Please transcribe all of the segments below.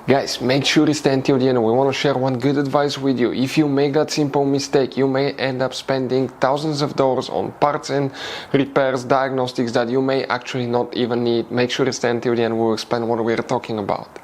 Guys, make sure you stay until the end. We want to share one good advice with you. If you make that simple mistake, you may end up spending thousands of dollars on parts and repairs, diagnostics that you may actually not even need. Make sure you stay until the end. We'll explain what we're talking about.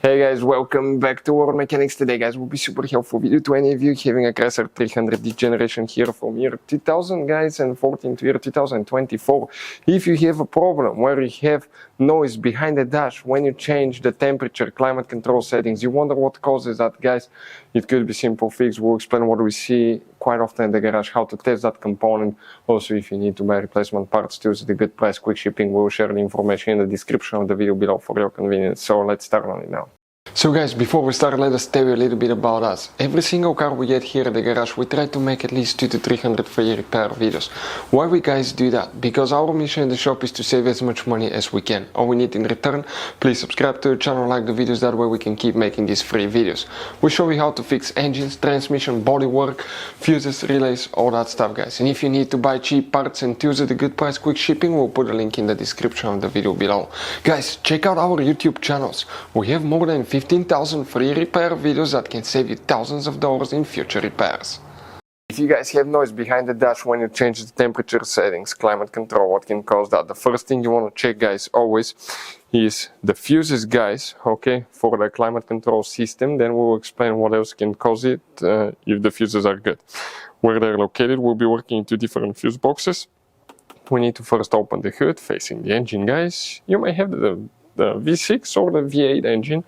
Hey guys, welcome back to World Mechanics. Today guys will be super helpful video to any of you having a Chrysler 300D generation here from year 2000 guys and 14 to year 2024. If you have a problem where you have noise behind the dash when you change the temperature, climate control settings, you wonder what causes that guys, it could be simple fix. We'll explain what we see quite often in the garage, how to test that component. Also, if you need to buy replacement parts to use the good price, quick shipping, we'll share the information in the description of the video below for your convenience. So let's start on it now. So guys, before we start, let us tell you a little bit about us. Every single car we get here at the garage, we try to make at least 200 to 300 free repair videos. Why we guys do that? Because our mission in the shop is to save as much money as we can. All we need in return, please subscribe to the channel, like the videos, that way we can keep making these free videos. We show you how to fix engines, transmission, bodywork, fuses, relays, all that stuff guys. And if you need to buy cheap parts and tools at a good price, quick shipping, we'll put a link in the description of the video below. Guys, check out our YouTube channels. We have more than 15,000 free repair videos that can save you thousands of dollars in future repairs. If you guys have noise behind the dash when you change the temperature settings, climate control, what can cause that? The first thing you want to check guys always is the fuses guys, okay, for the climate control system. Then we will explain what else can cause it if the fuses are good. Where they're located, we'll be working in two different fuse boxes. We need to first open the hood facing the engine guys. You may have the V6 or the V8 engine.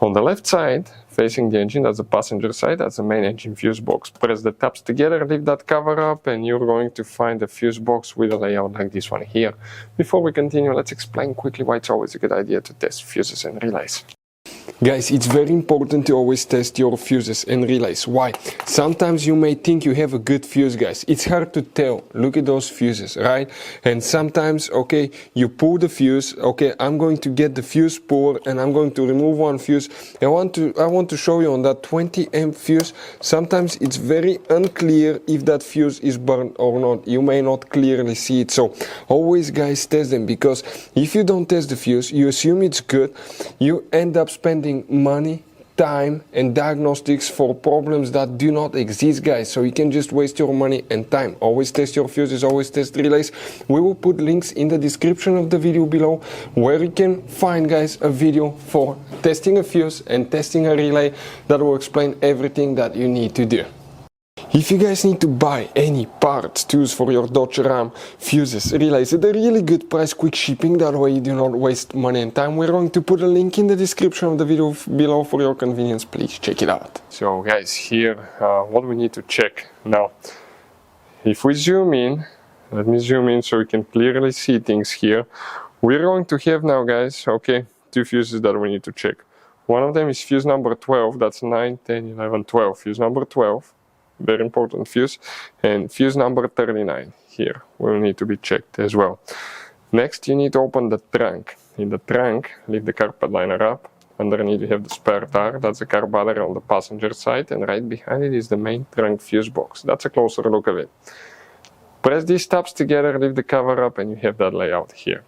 On the left side, facing the engine, that's the passenger side, that's the main engine fuse box. Press the tabs together, lift that cover up, and you're going to find a fuse box with a layout like this one here. Before we continue, let's explain quickly why it's always a good idea to test fuses and relays. Guys, it's very important to always test your fuses and relays. Why? Sometimes you may think you have a good fuse, guys. It's hard to tell. Look at those fuses, right? And sometimes, okay, you pull the fuse. Okay, I'm going to get the fuse puller and I'm going to remove one fuse. I want to show you on that 20 amp fuse. Sometimes it's very unclear if that fuse is burned or not. You may not clearly see it. So always, guys, test them, because if you don't test the fuse, you assume it's good. You end up spending money, time and diagnostics for problems that do not exist guys. So you can just waste your money and time. Always test your fuses, always test relays. We will put links in the description of the video below where you can find guys a video for testing a fuse and testing a relay that will explain everything that you need to do. If you guys need to buy any parts, tools for your Dodge Ram, fuses, relays at a really good price, quick shipping, that way you do not waste money and time, we're going to put a link in the description of the video below for your convenience. Please check it out. So guys, here what we need to check now. If we zoom in, let me zoom in so we can clearly see things here. We're going to have now guys, okay, two fuses that we need to check. One of them is fuse number 12, that's 9, 10, 11, 12. Fuse number 12. Very important fuse, and fuse number 39 here will need to be checked as well. Next, you need to open the trunk. In the trunk, lift the carpet liner up. Underneath you have the spare tire, that's the car battery on the passenger side, and right behind it is the main trunk fuse box. That's a closer look of it. Press these tabs together, lift the cover up, and you have that layout here.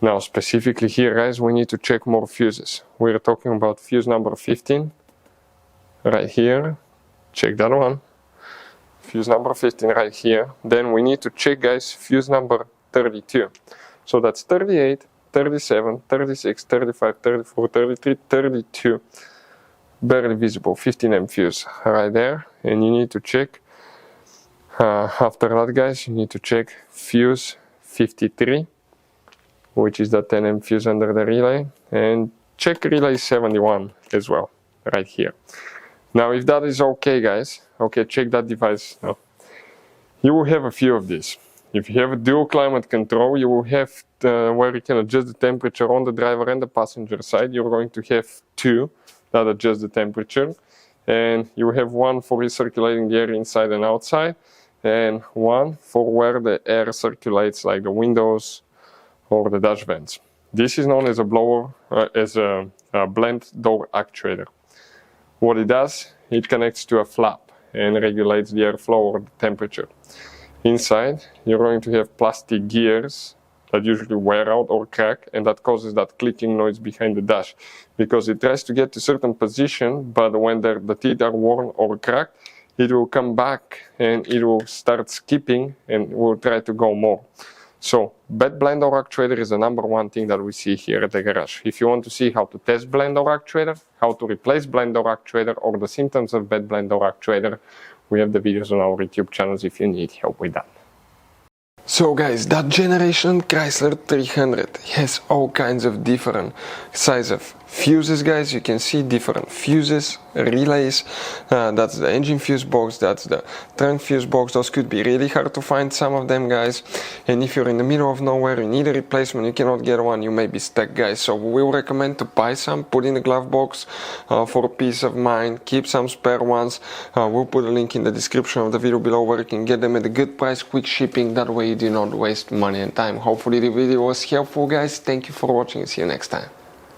Now specifically here guys, we need to check more fuses. We're talking about fuse number 15 right here. Check that one. Fuse number 15 right here. Then we need to check guys fuse number 32. So that's 38, 37, 36, 35, 34, 33, 32. Barely visible 15 amp fuse right there. And you need to check after that guys, you need to check fuse 53, which is the 10 amp fuse under the relay, and check relay 71 as well right here. Now if that is okay guys, okay, check that device now. You will have a few of these. If you have a dual climate control, you will have where you can adjust the temperature on the driver and the passenger side. You're going to have two that adjust the temperature, and you will have one for recirculating the air inside and outside, and one for where the air circulates, like the windows or the dash vents. This is known as a blower, as a blend door actuator. What it does, it connects to a flap, and regulates the airflow or the temperature. Inside, you're going to have plastic gears that usually wear out or crack, and that causes that clicking noise behind the dash because it tries to get to a certain position, but when the teeth are worn or cracked, it will come back and it will start skipping and will try to go more. So bad blend or actuator is the number one thing that we see here at the garage. If you want to see how to test blend or actuator, how to replace blend or actuator, or the symptoms of bad blend or actuator, we have the videos on our YouTube channels if you need help with that. So guys, that generation Chrysler 300 has all kinds of different size of fuses, guys. You can see different fuses, relays. That's the engine fuse box, that's the trunk fuse box. Those could be really hard to find, some of them, guys. And if you're in the middle of nowhere, you need a replacement, you cannot get one, you may be stuck, guys. So we will recommend to buy some, put in the glove box for peace of mind. Keep some spare ones. We'll put a link in the description of the video below where you can get them at a good price, quick shipping. That way you do not waste money and time. Hopefully the video was helpful, guys. Thank you for watching and see you next time.